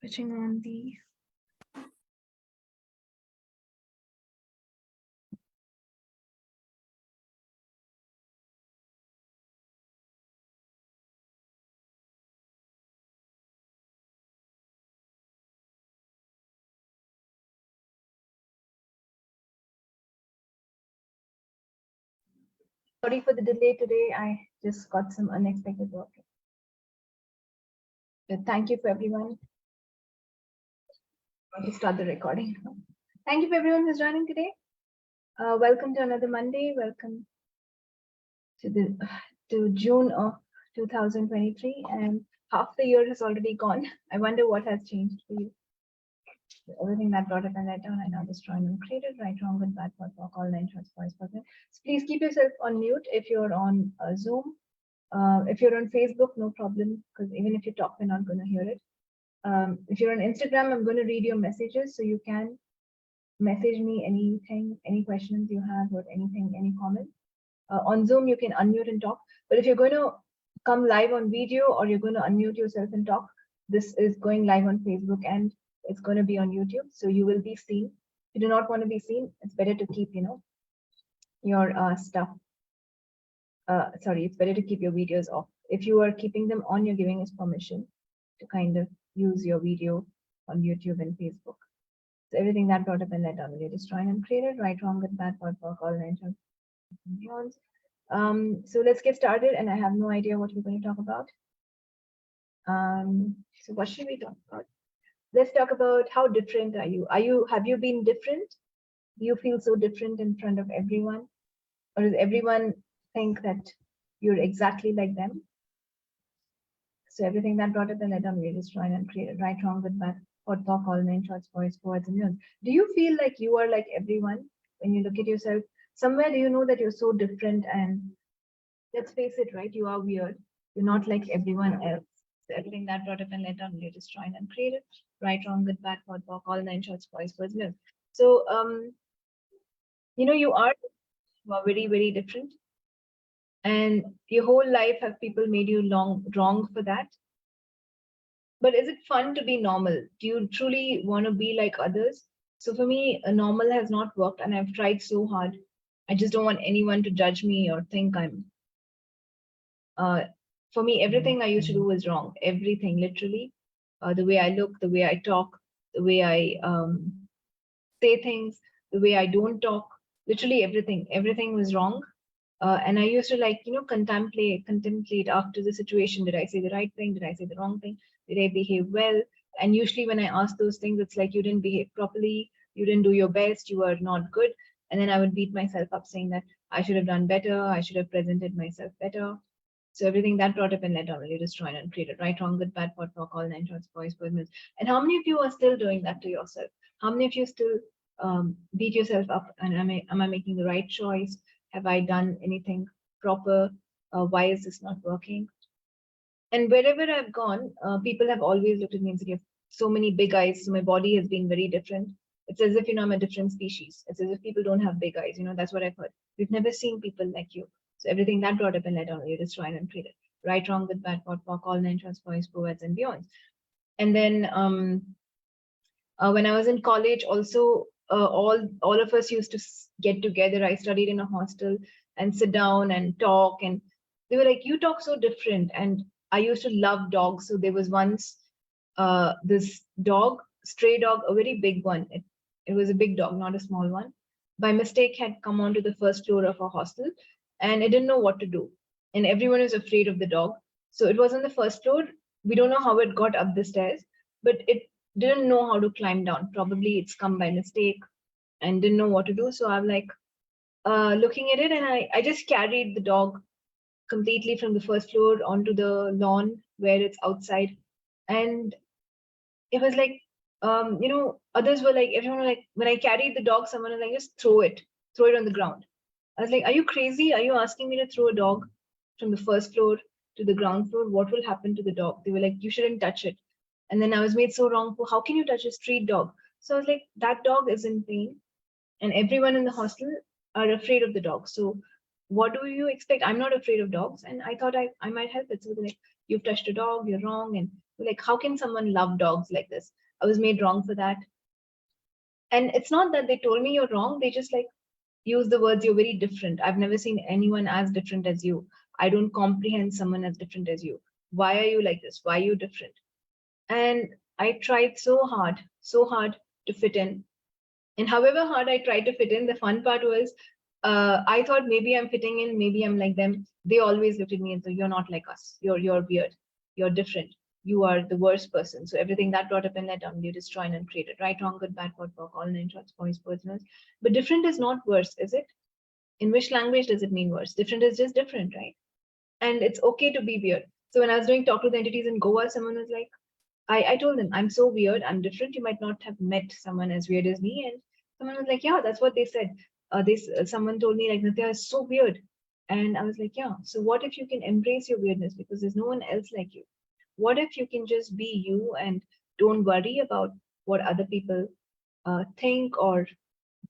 Switching on the sorry for the delay today. I just got some unexpected work. But thank you for everyone. To start the recording. Thank you for everyone who's joining today. Welcome to another Monday. Welcome to June of 2023, and half the year has already gone. I wonder what has changed for you. Everything that brought up and let down, I now destroy and created, right, wrong, good, bad, what, walk, all nine shorts, voice, person. So please keep yourself on mute if you're on Zoom. If you're on Facebook, no problem, because even if you talk, we're not going to hear it. If you're on Instagram, I'm going to read your messages, so you can message me anything, any questions you have or anything, any comments. On Zoom, you can unmute and talk. But if you're going to come live on video or you're going to unmute yourself and talk, this is going live on Facebook and it's going to be on YouTube. So you will be seen. If you do not want to be seen, it's better to keep, your stuff. Sorry, it's better to keep your videos off. If you are keeping them on, you're giving us permission to kind of use your video on YouTube and Facebook. So everything that brought up and let down, you destroy and created, right, wrong, good, bad, what, work, all nine. So let's get started, and I have no idea what we're going to talk about. So what should we talk about? Let's talk about how different are you? Have you been different? Do you feel so different in front of everyone? Or does everyone think that you're exactly like them? So everything that brought up and let down, we destroyed and created, right, wrong, good, bad, what, talk, all nine shorts, voice, words, and news. Do you feel like you are like everyone when you look at yourself? Somewhere do you know that you're so different, and let's face it, right? You are weird. You're not like everyone else. So everything that brought up and let down, you destroyed and created, right, wrong, good, bad, what, walk, all nine shorts, voice, words, news. So you are very, very different. And your whole life have people made you wrong for that? But is it fun to be normal? Do you truly want to be like others? So for me, a normal has not worked, and I've tried so hard. I just don't want anyone to judge me or think I'm. For me, everything I used to do was wrong. Everything, literally. The way I look, the way I talk, the way I say things, the way I don't talk, literally everything. Everything was wrong. And I used to contemplate after the situation. Did I say the right thing? Did I say the wrong thing? Did I behave well? And usually when I ask those things, it's like you didn't behave properly, you didn't do your best, you were not good. And then I would beat myself up saying that I should have done better, I should have presented myself better. So everything that brought up and let down, you destroyed and created, right, wrong, good, bad, what, talk, all nine shorts, voice, words. And how many of you are still doing that to yourself? How many of you still beat yourself up? And am I making the right choice? Have I done anything proper? Why is this not working? And wherever I've gone, people have always looked at me and said, you have so many big eyes. So my body has been very different. It's as if, I'm a different species. It's as if people don't have big eyes. That's what I've heard. We've never seen people like you. So everything that brought up and let down, you destroyed and created. Right, wrong, good, bad, what, walk, all nine shorts, voice, words, and beyond. And then when I was in college, also, all of us used to get together. I studied in a hostel and sit down and talk, and they were like, you talk so different. And I used to love dogs. So there was once this dog, stray dog, a very big one. It was a big dog, not a small one. By mistake had come onto the first floor of a hostel, and it didn't know what to do. And everyone was afraid of the dog. So it was on the first floor. We don't know how it got up the stairs, but it didn't know how to climb down. Probably it's come by mistake and didn't know what to do. So I'm like looking at it, and I just carried the dog completely from the first floor onto the lawn where it's outside. And it was like, others were like, everyone was like, when I carried the dog, someone was like, just throw it on the ground. I was like, are you crazy? Are you asking me to throw a dog from the first floor to the ground floor? What will happen to the dog? They were like, you shouldn't touch it. And then I was made so wrong. How can you touch a street dog? So I was like, that dog is in pain, and everyone in the hostel are afraid of the dog. So what do you expect? I'm not afraid of dogs. And I thought I might help it. So they're like, you've touched a dog, you're wrong. And like, how can someone love dogs like this? I was made wrong for that. And it's not that they told me you're wrong, they just like use the words, you're very different. I've never seen anyone as different as you. I don't comprehend someone as different as you. Why are you like this? Why are you different? And I tried so hard to fit in. And however hard I tried to fit in, the fun part was I thought maybe I'm fitting in, maybe I'm like them. They always looked at me and said, "You're not like us. You're weird. You're different. You are the worst person." So everything that brought up in that down, you destroy and create it. Right, wrong, good, bad, what, work, all nine shorts, boys, personals. But different is not worse, is it? In which language does it mean worse? Different is just different, right? And it's okay to be weird. So when I was doing talk to the entities in Goa, someone was like, I told them, I'm so weird, I'm different. You might not have met someone as weird as me. And someone was like, yeah, that's what they said. Someone told me like, Nithya is so weird. And I was like, yeah. So what if you can embrace your weirdness because there's no one else like you? What if you can just be you and don't worry about what other people think or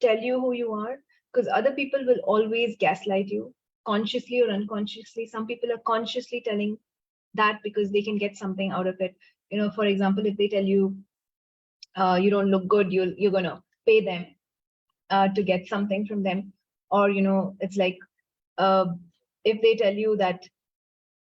tell you who you are? Because other people will always gaslight you, consciously or unconsciously. Some people are consciously telling that because they can get something out of it. You know, for example, if they tell you you don't look good, you're gonna pay them to get something from them. Or it's like uh, if they tell you that,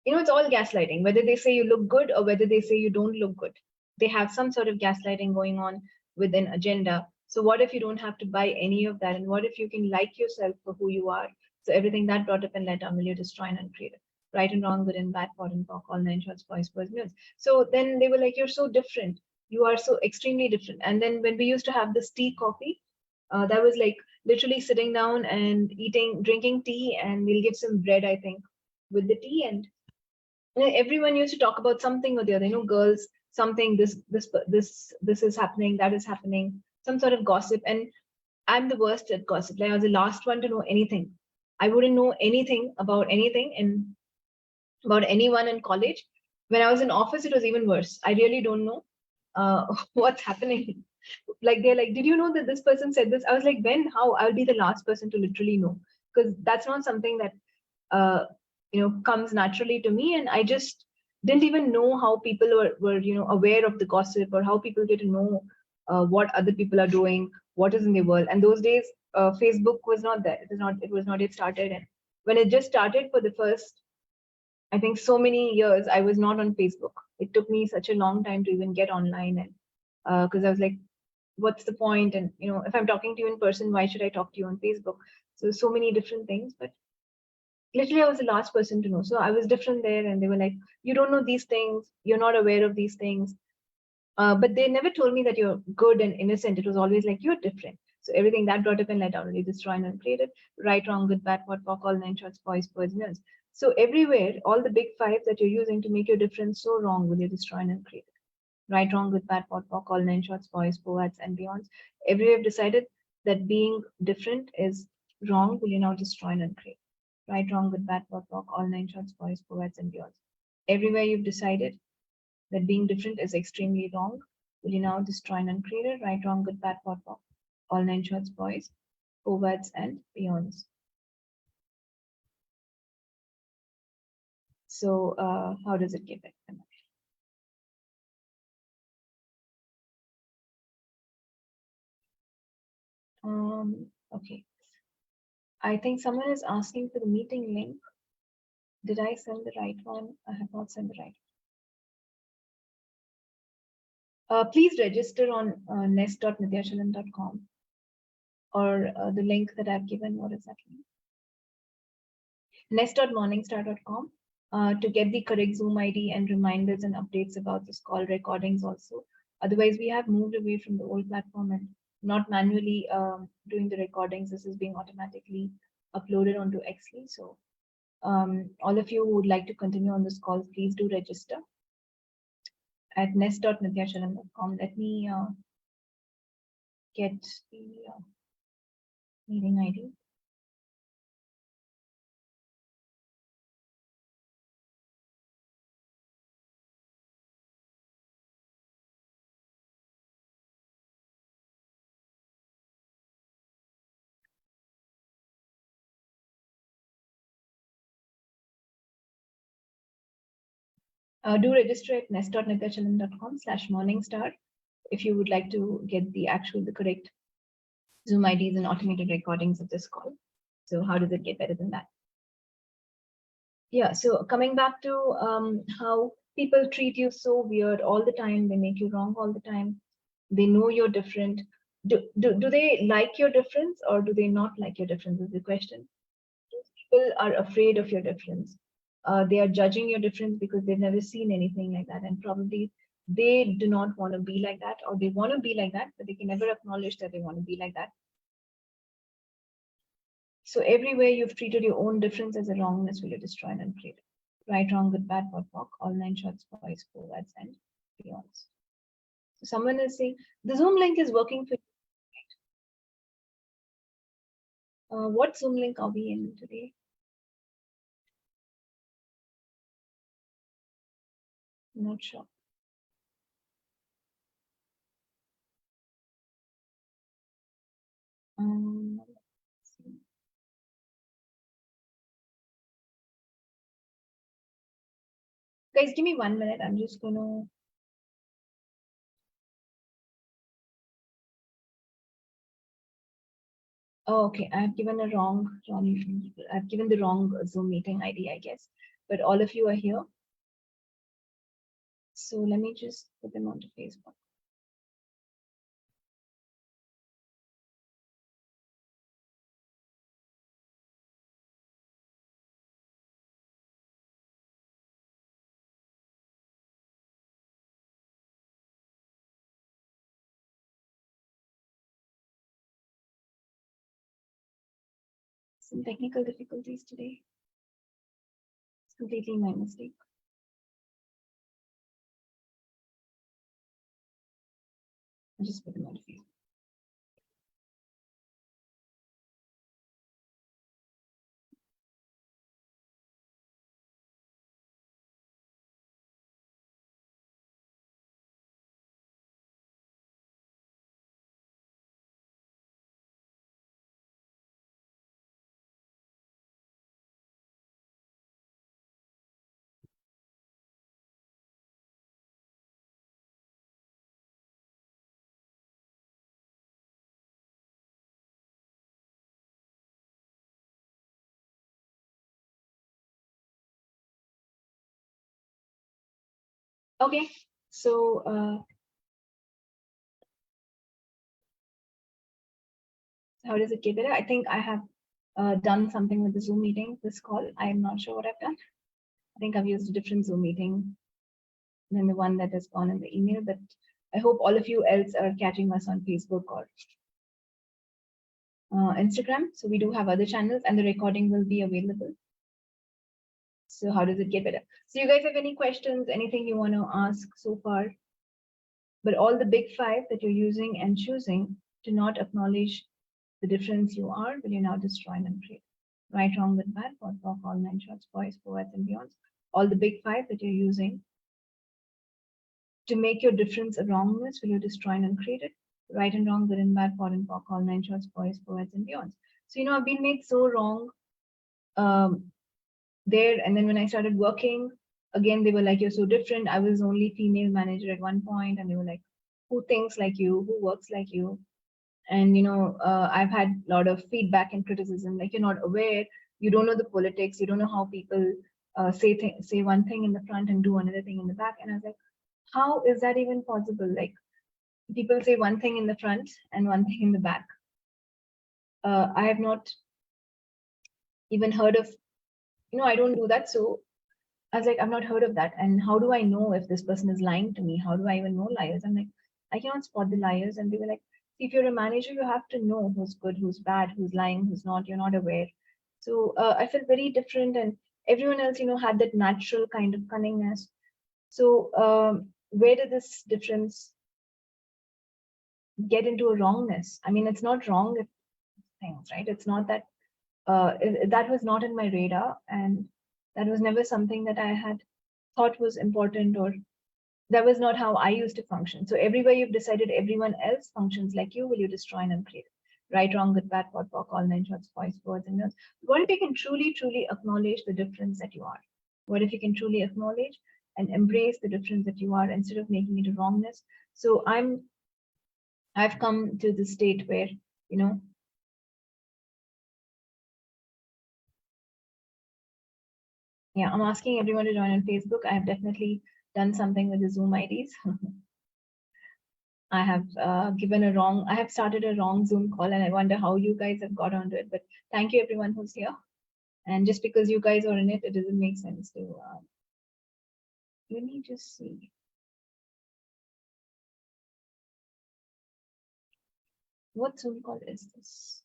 it's all gaslighting, whether they say you look good or whether they say you don't look good. They have some sort of gaslighting going on with an agenda. So what if you don't have to buy any of that? And what if you can like yourself for who you are? So everything that brought up and let down, will you destroy and uncreate it? Right and wrong, good and bad, pot and pock, all nine shorts, boys, boys, girls. So then they were like, you're so different. You are so extremely different. And then when we used to have this tea coffee, that was like literally sitting down and drinking tea, and we'll give some bread, I think, with the tea. And everyone used to talk about something or the other, girls, something, this is happening, that is happening, some sort of gossip. And I'm the worst at gossip. Like, I was the last one to know anything. I wouldn't know anything about anything and about anyone in college. When I was in office, it was even worse. I really don't know what's happening. Like, they're like, did you know that this person said this? I was like, when, how? I'll be the last person to literally know, because that's not something that uh, comes naturally to me. And I just didn't even know how people were aware of the gossip, or how people get to know what other people are doing, what is in the world. And those days, Facebook was not there. It was not yet started. And when it just started for the first, I think, so many years, I was not on Facebook. It took me such a long time to even get online. And because I was like, what's the point? And if I'm talking to you in person, why should I talk to you on Facebook? So many different things. But literally, I was the last person to know. So I was different there, and they were like, you don't know these things, you're not aware of these things. But they never told me that you're good and innocent. It was always like, you're different. So everything that brought up and let down, really destroy and uncreated, right, wrong, good, bad, what, pock, all nine shorts, boys, birds, girls. So everywhere, all the big five that you're using to make your difference so wrong, will you destroy and uncreate it? Right, wrong, good, bad, what, pock, all nine shorts, boys, poets, and beyonds. Everywhere I've decided that being different is wrong, will you now destroy and uncreate? Right, wrong, good, bad, what, pock, all nine shorts, boys, poets, and beyonds. Everywhere you've decided that being different is extremely wrong, will you now destroy and uncreate it? Right, wrong, good, bad, pot, pop, all nine shorts, boys, forwards, and beyonds. So how does it give it? Okay. I think someone is asking for the meeting link. Did I send the right one? I have not sent the right one. Please register on nest.nithyachellam.com, or the link that I've given. What is that link? Nest.morningstar.com to get the correct Zoom ID and reminders and updates about this call recordings also. Otherwise, we have moved away from the old platform and not manually doing the recordings. This is being automatically uploaded onto Xly. So all of you who would like to continue on this call, please do register at nest.nithyachellam.com. Let me get the meeting ID. Do register at nest.nithyachalam.com/morningstar if you would like to get the correct Zoom IDs and automated recordings of this call. So how does it get better than that? Yeah, so coming back to how people treat you so weird all the time, they make you wrong all the time, they know you're different. Do they like your difference or do they not like your difference is the question. People are afraid of your difference. They are judging your difference because they've never seen anything like that, and probably they do not want to be like that, or they want to be like that, but they can never acknowledge that they want to be like that. So everywhere you've treated your own difference as a wrongness, will you destroy and uncreate it? Right, wrong, good, bad, what, walk, all 9 shorts, boys, forwards, and beyonds. So someone is saying the Zoom link is working for you. What Zoom link are we in today? I'm not sure. Let's see. Guys, give me 1 minute. I'm just gonna. Oh, okay. I've given a wrong. I've given the wrong Zoom meeting ID, I guess. But all of you are here. So let me just put them onto Facebook. Some technical difficulties today. It's completely my mistake. I'll just put them on Facebook. Okay, so how does it get better? I think I have done something with the Zoom meeting, this call. I am not sure what I've done. I think I've used a different Zoom meeting than the one that has gone in the email, but I hope all of you else are catching us on Facebook or Instagram. So we do have other channels and the recording will be available. So how does it get better? So you guys have any questions, anything you want to ask so far? But all the big 5 that you're using and choosing to not acknowledge the difference you are, will you now destroy and create? Right, wrong, good, bad, what, walk, all 9 shorts, boys, forwards, and beyonds. All the big 5 that you're using to make your difference a wrongness, will you destroy and uncreate it? Right and wrong, good and bad, pot and pock, all 9 shorts, boys, forwards, and beyonds. So, I've been made so wrong there. And then when I started working, again, they were like, you're so different. I was only female manager at one point, and they were like, who thinks like you? Who works like you? And, I've had a lot of feedback and criticism, like you're not aware, you don't know the politics, you don't know how people say one thing in the front and do another thing in the back. And I was like, how is that even possible? Like people say one thing in the front and one thing in the back. I have not even heard of, I don't do that. So I was like, I've not heard of that. And how do I know if this person is lying to me? How do I even know liars? I'm like, I cannot spot the liars. And they were like, if you're a manager, you have to know who's good, who's bad, who's lying, who's not. You're not aware. So I felt very different. And everyone else, had that natural kind of cunningness. So where did this difference get into a wrongness? I mean, it's not wrong if things, right? It's not that that was not in my radar, and that was never something that I had thought was important, or that was not how I used to function. So everywhere you've decided everyone else functions like you, will you destroy and uncreate? Right, wrong, good, bad, pot, pock, all 9 shorts, boys, words, and nerves. What if you can truly, truly acknowledge the difference that you are? What if you can truly acknowledge and embrace the difference that you are instead of making it a wrongness. So I've come to the state where, you know, yeah, I'm asking everyone to join on Facebook. I have definitely done something with the Zoom IDs. I have I have started a wrong Zoom call, and I wonder how you guys have got onto it. But thank you everyone who's here. And just because you guys are in it, it doesn't make sense to, let me just see. What Zoom call is this?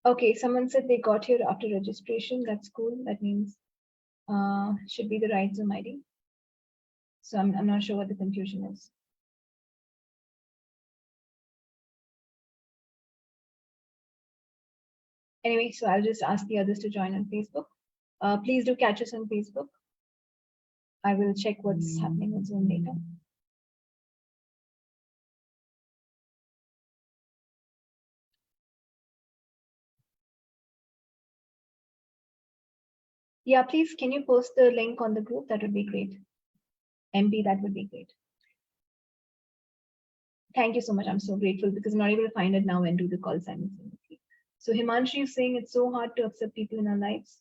Okay, someone said they got here after registration. That's cool. That means should be the right Zoom ID. So I'm not sure what the confusion is. Anyway, so I'll just ask the others to join on Facebook. Please do catch us on Facebook. I will check what's happening on Zoom later. Yeah, please, can you post the link on the group? That would be great. MP, that would be great. Thank you so much. I'm so grateful because I'm not able to find it now and do the call simultaneously. So Himanshu is saying it's so hard to accept people in our lives.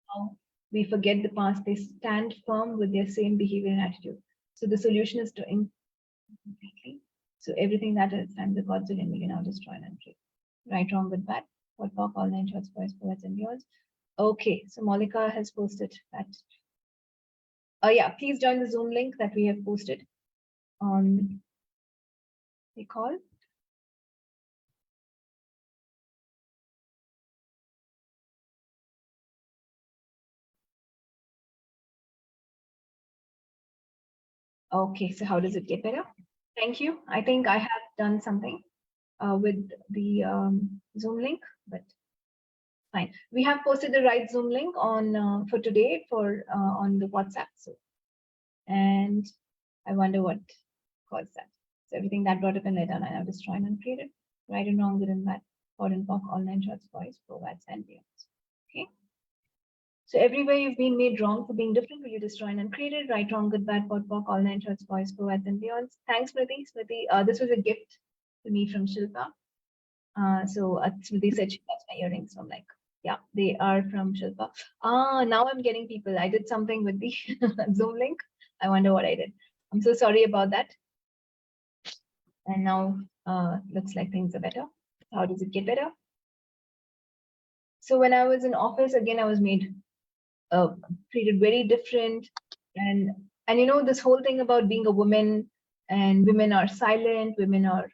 How we forget the past. They stand firm with their same behavior and attitude. So the solution is to completely. So everything that is and the gods will we can now destroy and create. Right, wrong, good, bad. What talk, all nine shots, boys, poets, and yours. Okay, so Molika has posted that. Yeah, please join the Zoom link that we have posted on the call. Okay, so how does it get better? Thank you. I think I have done something with the Zoom link, but fine. We have posted the right Zoom link on for today for on the WhatsApp. So, and I wonder what caused that. So everything that brought up in later, I have destroyed and created. Right and wrong, good and bad, hot and pock, all nine shots, boys, provides and beyond. Okay. So everywhere you've been made wrong for being different, will you destroy and uncreated? Right, wrong, good, bad, pot, pock, all nine shots, boys, provides and beyond. Thanks, Smriti. Smriti, this was a gift to me from Shilpa. So Smriti said she loves my earrings. So I'm like, yeah, they are from Shilpa. Now I'm getting people. I did something with the Zoom link. I wonder what I did. I'm so sorry about that. And now looks like things are better. How does it get better? So when I was in office, again, I was made treated very different. And you know, this whole thing about being a woman and women are silent, women are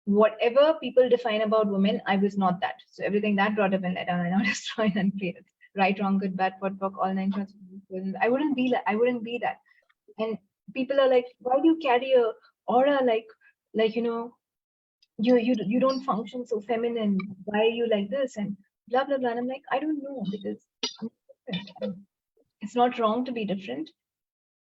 whatever people define about women, I was not that. So everything that brought up in let down, I now destroyed and created. Right, wrong, good, bad, pot, pock, all nine shots. I wouldn't be that. And people are like, why do you carry a aura like you know, you don't function so feminine. Why are you like this? And blah blah blah. And I'm like, I don't know, because I'm different. It's not wrong to be different,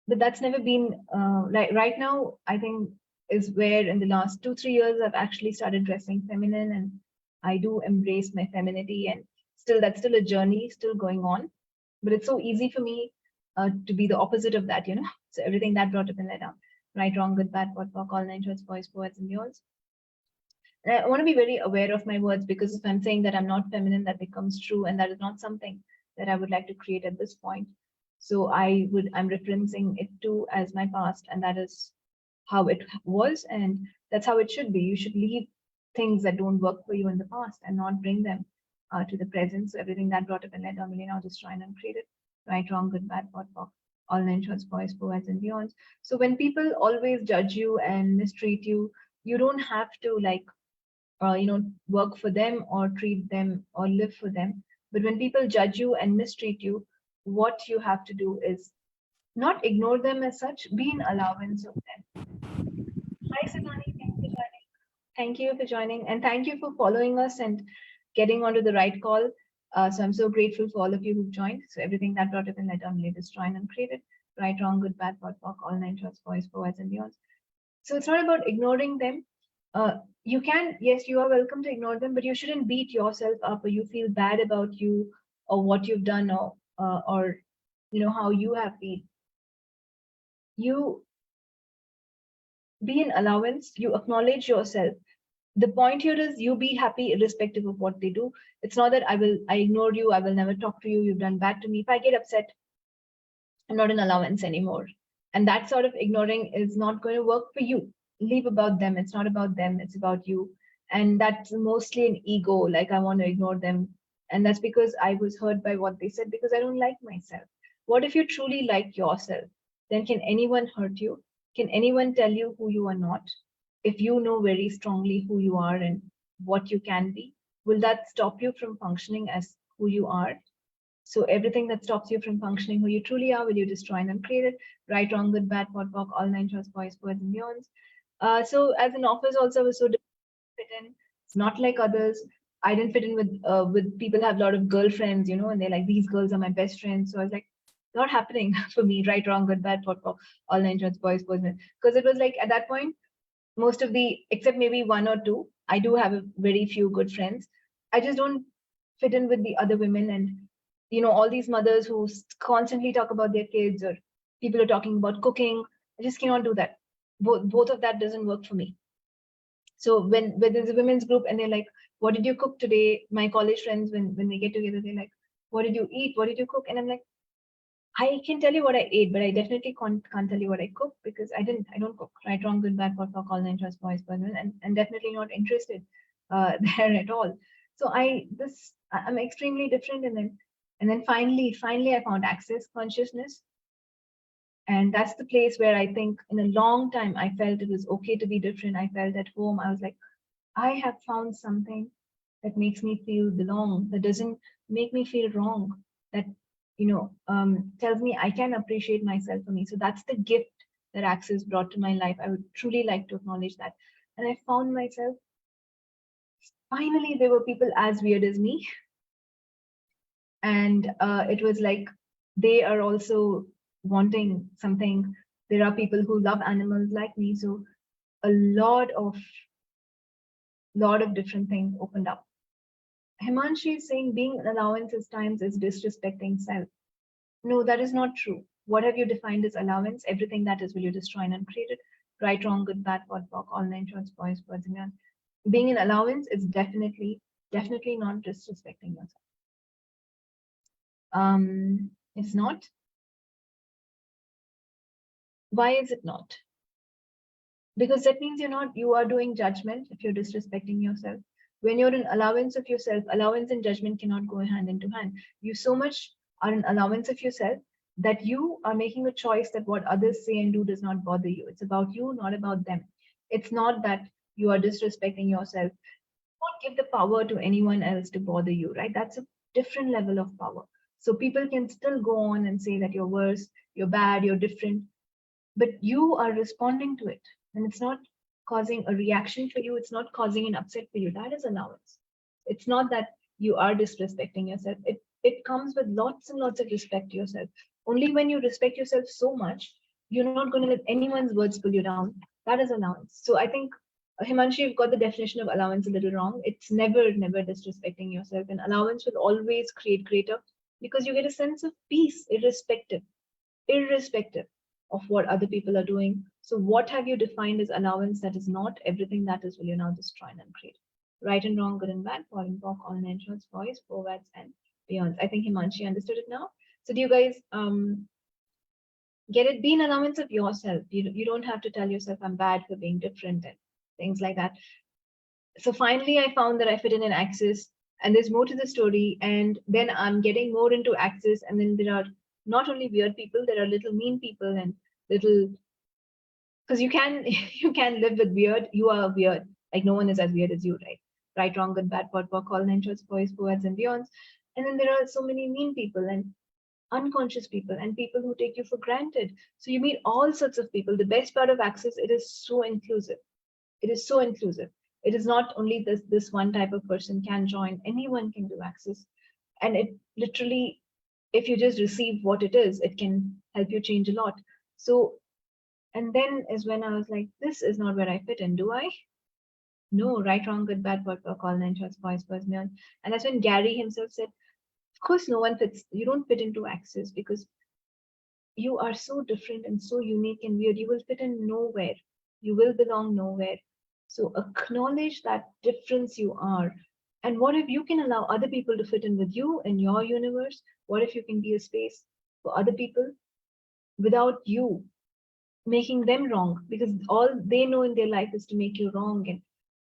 but that's never been like right now. I think is where in the last 2-3 years I've actually started dressing feminine, and I do embrace my femininity. And still, that's still a journey, still going on. But it's so easy for me to be the opposite of that, you know. So everything that brought up and let down. Right, wrong, good, bad, pot, pock, all nine shots, boys, poets, and beyonds. And I want to be very aware of my words, because if I'm saying that I'm not feminine, that becomes true, and that is not something that I would like to create at this point. So I'm referencing it too as my past, and that is how it was, and that's how it should be. You should leave things that don't work for you in the past and not bring them to the present. So everything that brought up and led on, now just try and create it. Right, wrong, good, bad, pot, pock, all nine shots, boys, poets, and beyonds. So when people always judge you and mistreat you, you don't have to you know, work for them or treat them or live for them. But when people judge you and mistreat you, what you have to do is not ignore them as such, be in allowance of them. Hi, Sidani, thank you for joining. And thank you for following us and getting onto the right call. So I'm so grateful for all of you who've joined. So everything that brought up in let down, destroyed and created. Right, wrong, good, bad, what, walk, all nine shorts, boys, boys, and beyond. So it's not about ignoring them. You can, yes, you are welcome to ignore them, but you shouldn't beat yourself up or you feel bad about you or what you've done or how you have been. You be an allowance. You acknowledge yourself. The point here is you be happy irrespective of what they do. It's not that I ignore you, I will never talk to you, you've done bad to me. If I get upset, I'm not an allowance anymore. And that sort of ignoring is not going to work for you. Leave about them. It's not about them, it's about you. And that's mostly an ego, like I want to ignore them. And that's because I was hurt by what they said because I don't like myself. What if you truly like yourself? Then can anyone hurt you? Can anyone tell you who you are not? If you know very strongly who you are and what you can be, will that stop you from functioning as who you are? So everything that stops you from functioning who you truly are, will you destroy and uncreate it? Right, wrong, good, bad, pot, walk, all nine shorts, boys, boys, and beyonds. So as an office also, I was so difficult to fit in. It's not like others. I didn't fit in with people who have a lot of girlfriends, and they're like, these girls are my best friends. So I was like, not happening for me. Right, wrong, good, bad, pot, walk, all nine shorts, boys, boys, because it was like at that point, most of the, except maybe one or two, I do have a very few good friends. I just don't fit in with the other women and all these mothers who constantly talk about their kids or people are talking about cooking. I just cannot do that. Both of that doesn't work for me. So when there's a women's group and they're like, what did you cook today? My college friends, when they get together, they're like, what did you eat? What did you cook? And I'm like, I can tell you what I ate, but I definitely can't tell you what I cooked because I don't cook. Right, wrong, good, bad, what, all nine trust, boys, person, and definitely not interested there at all. So I'm extremely different, and then finally I found access consciousness, and that's the place where I think in a long time I felt it was okay to be different. I felt at home. I was like, I have found something that makes me feel belong, that doesn't make me feel wrong, that tells me I can appreciate myself for me. So that's the gift that Access brought to my life. I would truly like to acknowledge that. And I found myself, finally, there were people as weird as me. And it was like they are also wanting something. There are people who love animals like me. So a lot of different things opened up. Himanshi is saying being an allowance at times is disrespecting self. No, that is not true. What have you defined as allowance? Everything that is will you destroy and uncreate it? Right, wrong, good, bad, what, walk, all nine shorts, boys, birds, and beyond. Being an allowance is definitely not disrespecting yourself. It's not. Why is it not? Because that means you are doing judgment if you're disrespecting yourself. When you're an allowance of yourself, allowance and judgment cannot go hand into hand. You so much are an allowance of yourself that you are making a choice that what others say and do does not bother you. It's about you, not about them. It's not that you are disrespecting yourself. Don't give the power to anyone else to bother you, right? That's a different level of power. So people can still go on and say that you're worse, you're bad, you're different, but you are responding to it. And it's not causing a reaction for you. It's not causing an upset for you. That is allowance. It's not that you are disrespecting yourself. It comes with lots and lots of respect to yourself. Only when you respect yourself so much, you're not going to let anyone's words pull you down. That is allowance. So I think, Himanshi, you've got the definition of allowance a little wrong. It's never disrespecting yourself. And allowance will always create greater because you get a sense of peace, irrespective of what other people are doing. So what have you defined as allowance that is not everything that is will you now destroy and create? Right and wrong, good and bad, fall and walk, all nine shorts, boys, forwards, and beyond. I think Himanshi understood it now. So do you guys get it? Be an allowance of yourself. You don't have to tell yourself I'm bad for being different and things like that. So finally, I found that I fit in Access, and there's more to the story. And then I'm getting more into Access, and then there are not only weird people, there are little mean people and little, because you can live with weird. You are weird. Like no one is as weird as you, right? Right, wrong, good, bad, pot, walk, all nine shorts, boys, poets, and beyonds. And then there are so many mean people and unconscious people and people who take you for granted. So you meet all sorts of people. The best part of Access, it is so inclusive. It is so inclusive. It is not only this one type of person can join, anyone can do access. And it literally, if you just receive what it is, it can help you change a lot. So, and then is when I was like, this is not where I fit in, do I? No, right, wrong, good, bad, what, all nine shorts, boys, boys, beyond. And that's when Gary himself said, of course, no one fits, you don't fit into access because you are so different and so unique and weird. You will fit in nowhere. You will belong nowhere. So acknowledge that difference you are. And what if you can allow other people to fit in with you in your universe? What if you can be a space for other people without you making them wrong? Because all they know in their life is to make you wrong and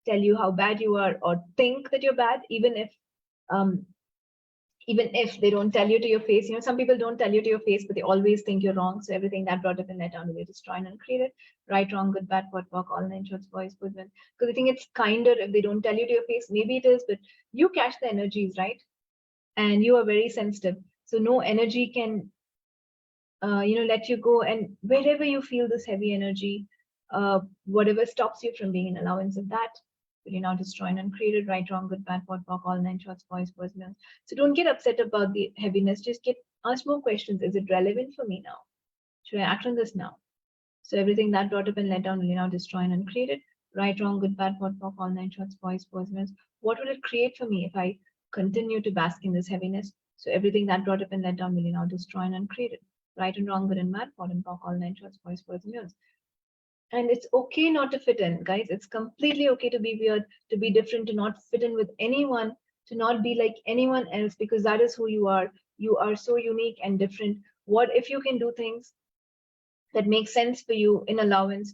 tell you how bad you are or think that you're bad, um, even if they don't tell you to your face. Some people don't tell you to your face, but they always think you're wrong. So everything that brought up in let down the way, destroy and uncreate it. Right, wrong, good, bad, what, walk, all nine shorts, boys, good, men. Because I think it's kinder if they don't tell you to your face. Maybe it is, but you catch the energies, right? And you are very sensitive. So no energy can, let you go. And wherever you feel this heavy energy, whatever stops you from being an allowance of that, will you now destroy and uncreate it? Right, wrong, good, bad, what, walk, all nine shorts, boys, boys, men. So don't get upset about the heaviness. Just ask more questions. Is it relevant for me now? Should I act on this now? So everything that brought up and let down will you now destroy and uncreate it? Right, wrong, good, bad, what, walk, all nine shorts, boys, boys, men. What will it create for me if I continue to bask in this heaviness? So everything that brought up and let down will you now destroy and uncreate it? Right and wrong, good and bad, pot and pock, all nine shorts, boys, boys, and girls. And it's okay not to fit in, guys. It's completely okay to be weird, to be different, to not fit in with anyone, to not be like anyone else, because that is who you are. You are so unique and different. What if you can do things that make sense for you in allowance?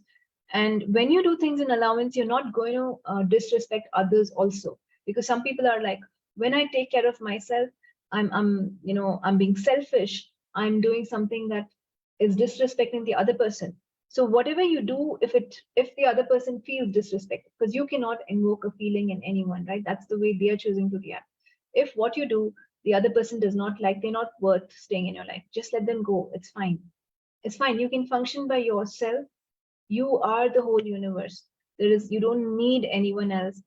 And when you do things in allowance, you're not going to disrespect others also, because some people are like, when I take care of myself, I'm being selfish. I'm doing something that is disrespecting the other person. So whatever you do, if the other person feels disrespected, because you cannot invoke a feeling in anyone, right? That's the way they are choosing to react. If what you do, the other person does not like, they're not worth staying in your life. Just let them go. It's fine. It's fine. You can function by yourself. You are the whole universe. You don't need anyone else.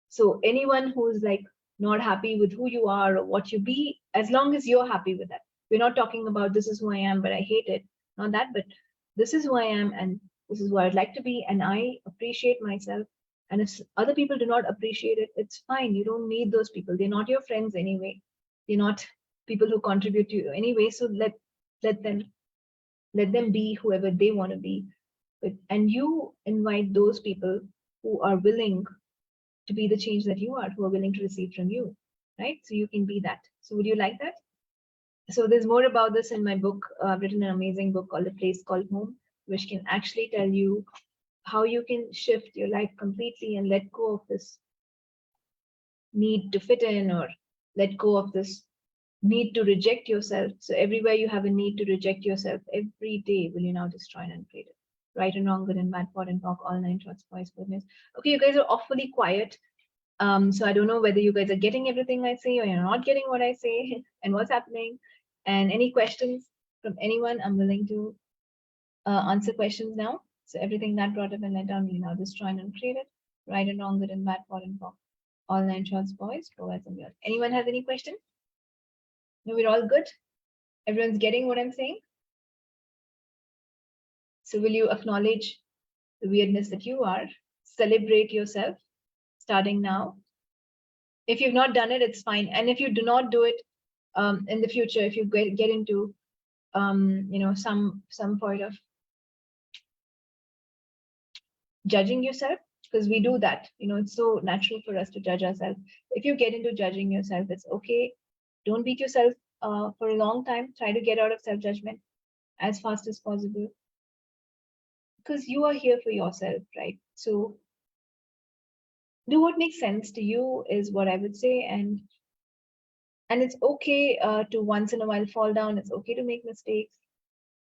So anyone who's like not happy with who you are or what you be, as long as you're happy with that. We're not talking about this is who I am, but I hate it. Not that, but this is who I am and this is who I'd like to be, and I appreciate myself. And if other people do not appreciate it, it's fine. You don't need those people. They're not your friends anyway. They're not people who contribute to you anyway. So let them be whoever they want to be. And you invite those people who are willing to be the change that you are, who are willing to receive from you, right? So you can be that. So would you like that? So there's more about this in my book. I've written an amazing book called A Place Called Home, which can actually tell you how you can shift your life completely and let go of this need to fit in, or let go of this need to reject yourself. So everywhere you have a need to reject yourself, every day will you now destroy and uncreate it. Right and wrong, good and bad, pot and pock, all nine shorts, boys, goodness. Okay, you guys are awfully quiet. So I don't know whether you guys are getting everything I say or you're not getting what I say and what's happening. And any questions from anyone, I'm willing to answer questions now. So everything that brought up and let down, we now destroy and uncreate it. Right and wrong, good and bad, pot and pock, all nine shorts, boys, boys and girls. Anyone has any question? No, we're all good. Everyone's getting what I'm saying. So will you acknowledge the weirdness that you are? Celebrate yourself starting now. If you've not done it, it's fine. And if you do not do it in the future, if you get into some point of judging yourself, because we do that, it's so natural for us to judge ourselves. If you get into judging yourself, it's okay. Don't beat yourself for a long time. Try to get out of self-judgment as fast as possible, because you are here for yourself, right? So do what makes sense to you is what I would say. And it's okay to once in a while fall down. It's okay to make mistakes.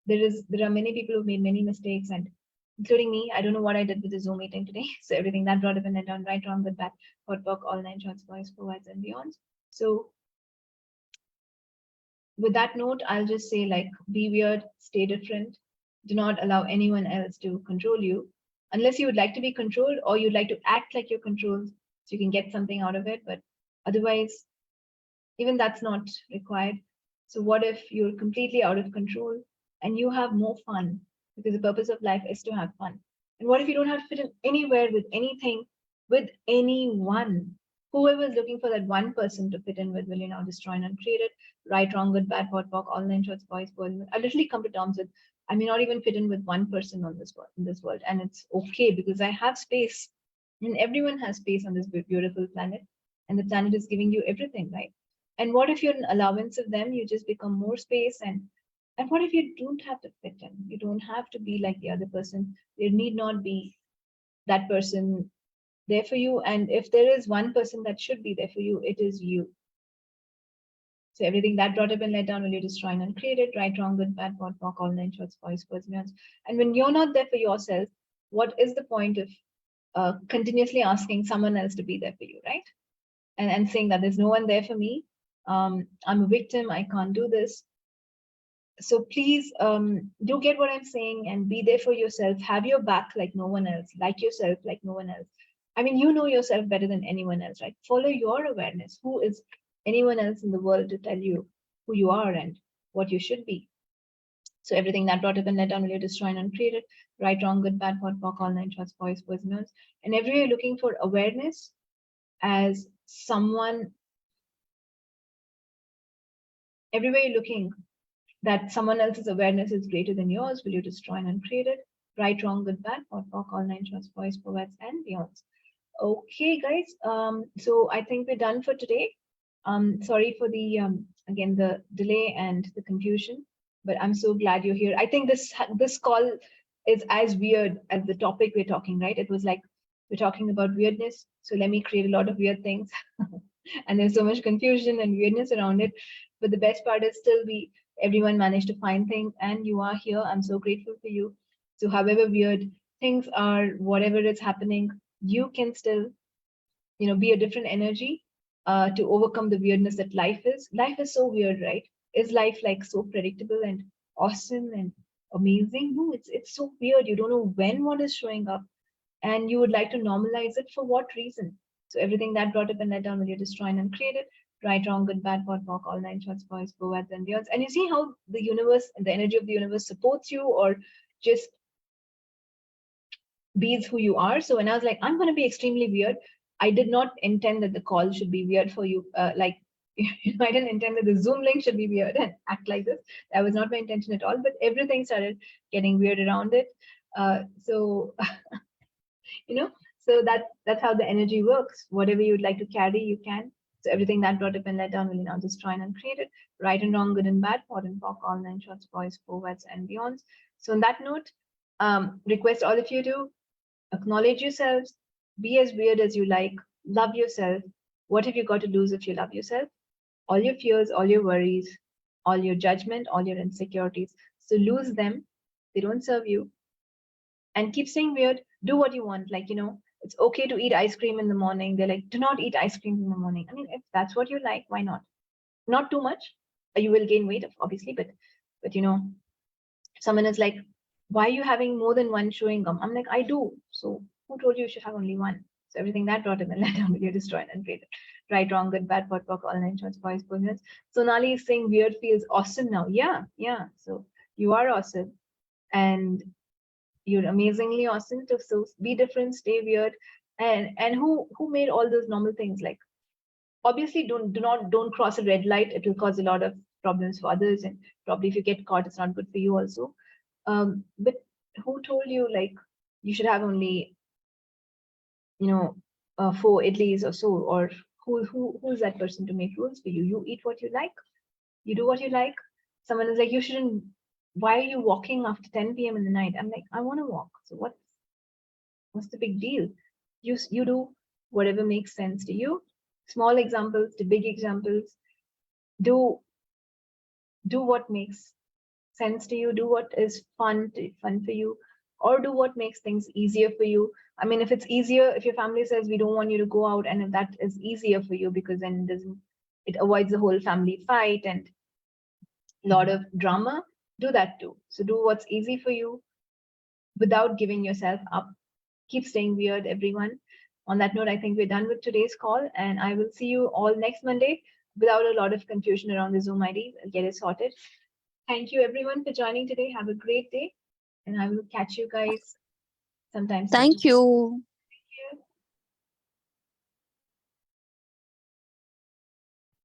There are many people who've made many mistakes, and including me. I don't know what I did with the Zoom meeting today. So everything that brought up and then down, right, wrong, good, bad, hot book, all nine shorts, boys, provides and beyond. So with that note, I'll just say, like, be weird, stay different. Do not allow anyone else to control you. unless you would like to be controlled or you'd like to act like you're controlled so you can get something out of it. But otherwise, even that's not required. So what if you're completely out of control and you have more fun? Because the purpose of life is to have fun. And what if you don't have to fit in anywhere with anything, with anyone? Whoever is looking for that one person to fit in with, will you now destroy and uncreate it? Right, wrong, good, bad, pot, pock, all nine shorts, boys, boys. I literally come to terms with I may not even fit in with one person on this world, in this world, and it's okay because I have space, and everyone has space on this beautiful planet, and the planet is giving you everything, right? And what if you're an allowance of them? You just become more space, and what if you don't have to fit in? You don't have to be like the other person. There need not be that person there for you. And if there is one person that should be there for you, it is you. So everything that brought up and let down, will you destroy and uncreate it? Right, wrong, good, bad, pot, pock, all nine shorts, boys, personals. And when you're not there for yourself, what is the point of continuously asking someone else to be there for you, right? And saying that there's no one there for me. I'm a victim. I can't do this. So please do get what I'm saying and be there for yourself. Have your back like no one else. Like yourself like no one else. I mean, you know yourself better than anyone else, right? Follow your awareness. Who is anyone else in the world to tell you who you are and what you should be? So everything that brought up and let down, will you destroy and uncreate it? Right, wrong, good, bad, pot, pock, all nine shorts, boys, boys, and girls. And everywhere you're looking for awareness as someone, everywhere you're looking that someone else's awareness is greater than yours, will you destroy and uncreate it? Right, wrong, good, bad, pot, pock, all nine shorts, boys, poets, and beyonds. Okay, guys. So I think we're done for today. Sorry for the again the delay and the confusion, but I'm so glad you're here. I think this call is as weird as the topic we're talking, right? It was like we're talking about weirdness, so let me create a lot of weird things, and there's so much confusion and weirdness around it. But the best part is still everyone managed to find things, and you are here. I'm so grateful for you. So however weird things are, whatever is happening, you can still be a different energy to overcome the weirdness that life is so weird, right? Is life like so predictable and awesome and amazing? No, it's so weird. You don't know when what is showing up, and you would like to normalize it. For what reason? So everything that brought up and let down, will you destroy and uncreate it? Right, wrong, good, bad, pot, pock, all nine shorts, boys, boads, and beyonds. And you see how the universe and the energy of the universe supports you, or just bees who you are. So when I was like, I'm going to be extremely weird, I did not intend that the call should be weird for you. I didn't intend that the Zoom link should be weird and act like this. That was not my intention at all. But everything started getting weird around it. So so that's how the energy works. Whatever you'd like to carry, you can. So everything that brought up and let down, will you now just try and uncreate it? Right and wrong, good and bad, pot and pock, all nine shorts, boys, poets, and beyonds. So on that note, request all of you to acknowledge yourselves, be as weird as you like, love yourself. What have you got to lose if you love yourself? All your fears, all your worries, all your judgment, all your insecurities. So lose them. They don't serve you. And keep staying weird. Do what you want. It's okay to eat ice cream in the morning. They're like, do not eat ice cream in the morning. I mean, if that's what you like, why not? Not too much. You will gain weight, obviously, but someone is like, why are you having more than one chewing gum? I'm like, I do. So who told you should have only one? So everything that brought him and let down, will you destroy and uncreate it? Right, wrong, good, bad, pot, pock, all nine shorts, boys, boys. So Nali is saying weird feels awesome now. Yeah. So you are awesome. And you're amazingly awesome. So be different, stay weird. And who made all those normal things? Like, obviously don't cross a red light. It will cause a lot of problems for others, and probably if you get caught, it's not good for you also. But who told you like you should have only 4 idlis or so? Or who's that person to make rules for you? You eat what you like, you do what you like. Someone is like, you shouldn't. Why are you walking after 10 p.m. in the night? I'm like, I want to walk. So what's the big deal? You do whatever makes sense to you. Small examples to big examples. Do what makes sense to you. Do what is fun for you, or do what makes things easier for you. I mean, if it's easier, if your family says we don't want you to go out, and if that is easier for you because then it avoids the whole family fight and a lot of drama, do that too. So do what's easy for you without giving yourself up. Keep staying weird, everyone. On that note, I think we're done with today's call, and I will see you all next Monday without a lot of confusion around the Zoom ID. I'll get it sorted. Thank you, everyone, for joining today. Have a great day, and I will catch you guys sometime soon. Thank you.